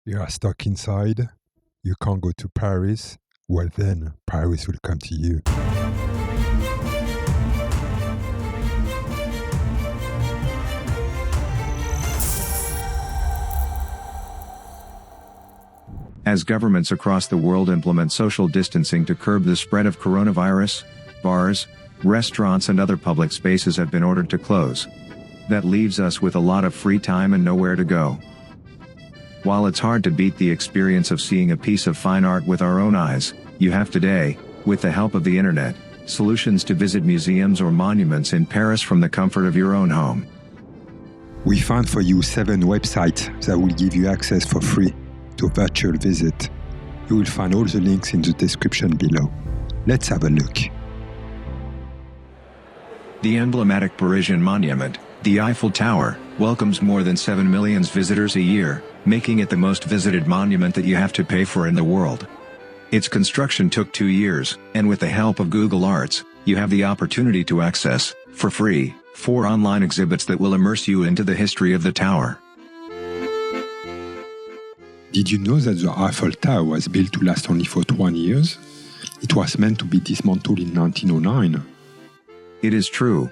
You are stuck inside, you can't go to Paris, well then, Paris will come to you. As governments across the world implement social distancing to curb the spread of coronavirus, bars, restaurants and other public spaces have been ordered to close. That leaves us with a lot of free time and nowhere to go. While it's hard to beat the experience of seeing a piece of fine art with our own eyes, you have today, with the help of the internet, solutions to visit museums or monuments in Paris from the comfort of your own home. We found for you 7 websites that will give you access for free to a virtual visit. You will find all the links in the description below. Let's have a look. The emblematic Parisian monument, the Eiffel Tower, welcomes more than 7 million visitors a year, making it the most visited monument that you have to pay for in the world. Its construction took 2 years, and with the help of Google Arts, you have the opportunity to access, for free, 4 online exhibits that will immerse you into the history of the tower. Did you know that the Eiffel Tower was built to last only for 20 years? It was meant to be dismantled in 1909. It is true.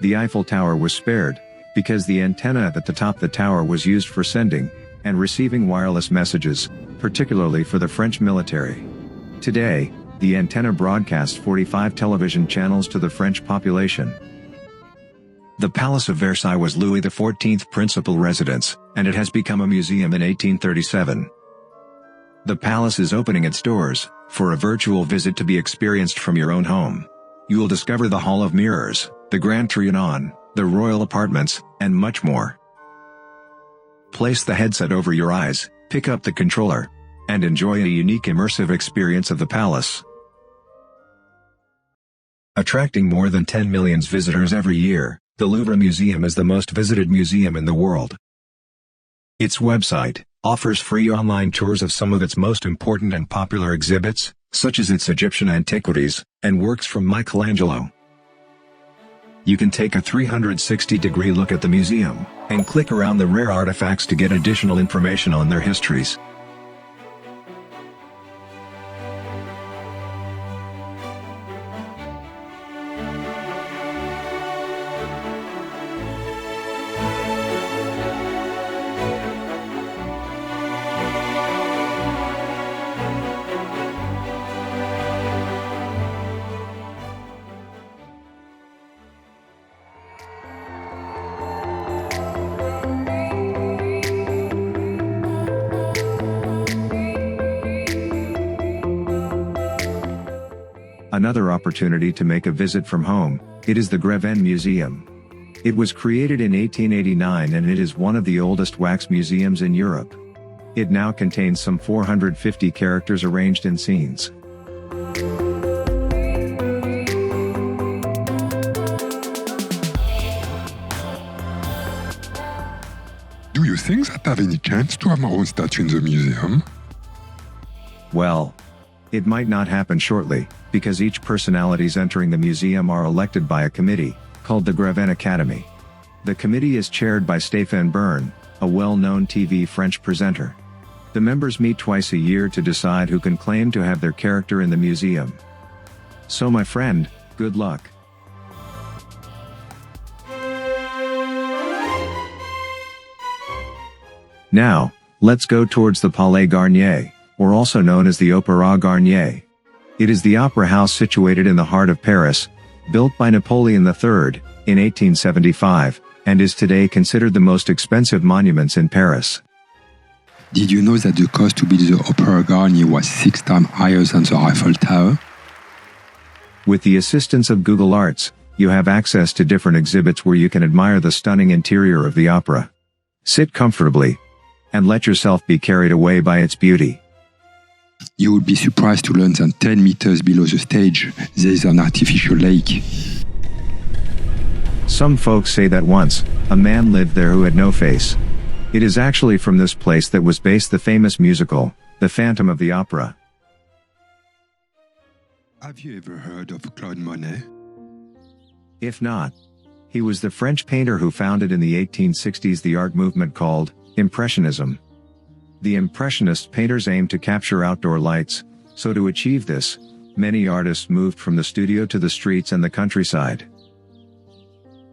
The Eiffel Tower was spared, because the antenna at the top of the tower was used for sending and receiving wireless messages, particularly for the French military. Today, the antenna broadcasts 45 television channels to the French population. The Palace of Versailles was Louis XIV's principal residence, and it has become a museum in 1837. The palace is opening its doors for a virtual visit to be experienced from your own home. You will discover the Hall of Mirrors, the Grand Trianon, the royal apartments, and much more. Place the headset over your eyes, pick up the controller, and enjoy a unique immersive experience of the palace. Attracting more than 10 million visitors every year, the Louvre Museum is the most visited museum in the world. Its website offers free online tours of some of its most important and popular exhibits, such as its Egyptian antiquities and works from Michelangelo. You can take a 360-degree look at the museum and click around the rare artifacts to get additional information on their histories. Another opportunity to make a visit from home, it is the Grévin Museum. It was created in 1889 and it is one of the oldest wax museums in Europe. It now contains some 450 characters arranged in scenes. Do you think that I have any chance to have my own statue in the museum? Well, it might not happen shortly, because each personalities entering the museum are elected by a committee, called the Grévin Academy. The committee is chaired by Stéphane Bern, a well-known TV French presenter. The members meet twice a year to decide who can claim to have their character in the museum. So my friend, good luck. Now, let's go towards the Palais Garnier, or also known as the Opera Garnier. It is the opera house situated in the heart of Paris, built by Napoleon III, in 1875, and is today considered the most expensive monuments in Paris. Did you know that the cost to build the Opera Garnier was 6 times higher than the Eiffel Tower? With the assistance of Google Arts, you have access to different exhibits where you can admire the stunning interior of the opera. Sit comfortably, and let yourself be carried away by its beauty. You would be surprised to learn that 10 meters below the stage, there is an artificial lake. Some folks say that once, a man lived there who had no face. It is actually from this place that was based the famous musical, The Phantom of the Opera. Have you ever heard of Claude Monet? If not, he was the French painter who founded in the 1860s the art movement called Impressionism. The Impressionist painters aimed to capture outdoor lights, so to achieve this, many artists moved from the studio to the streets and the countryside.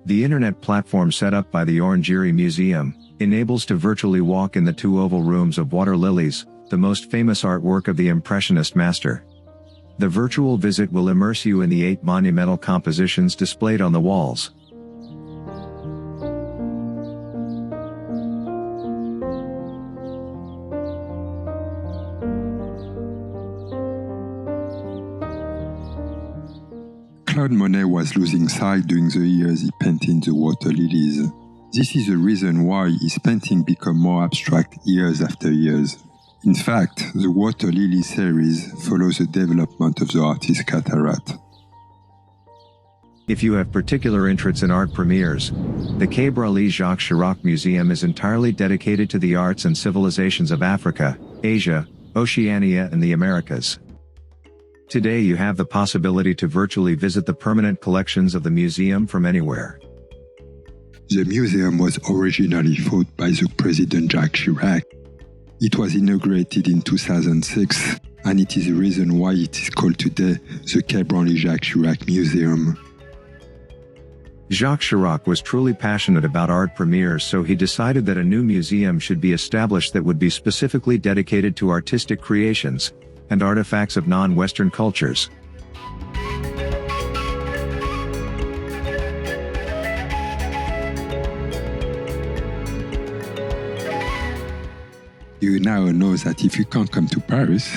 The internet platform set up by the Orangerie Museum enables to virtually walk in the two oval rooms of water lilies, the most famous artwork of the Impressionist master. The virtual visit will immerse you in the 8 monumental compositions displayed on the walls. Claude Monet was losing sight during the years he painted the water lilies. This is the reason why his painting became more abstract years after years. In fact, the water lily series follows the development of the artist's cataract. If you have particular interests in art premieres, the Quai Branly Jacques Chirac Museum is entirely dedicated to the arts and civilizations of Africa, Asia, Oceania and the Americas. Today you have the possibility to virtually visit the permanent collections of the museum from anywhere. The museum was originally thought by the President Jacques Chirac. It was inaugurated in 2006, and it is the reason why it is called today the Quai Branly Jacques Chirac Museum. Jacques Chirac was truly passionate about art premieres, so he decided that a new museum should be established that would be specifically dedicated to artistic creations and artifacts of non-Western cultures. You now know that if you can't come to Paris,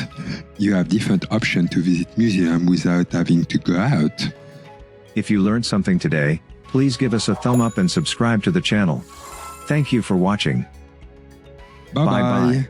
you have different options to visit museums without having to go out. If you learned something today, please give us a thumb up and subscribe to the channel. Thank you for watching. Bye-bye.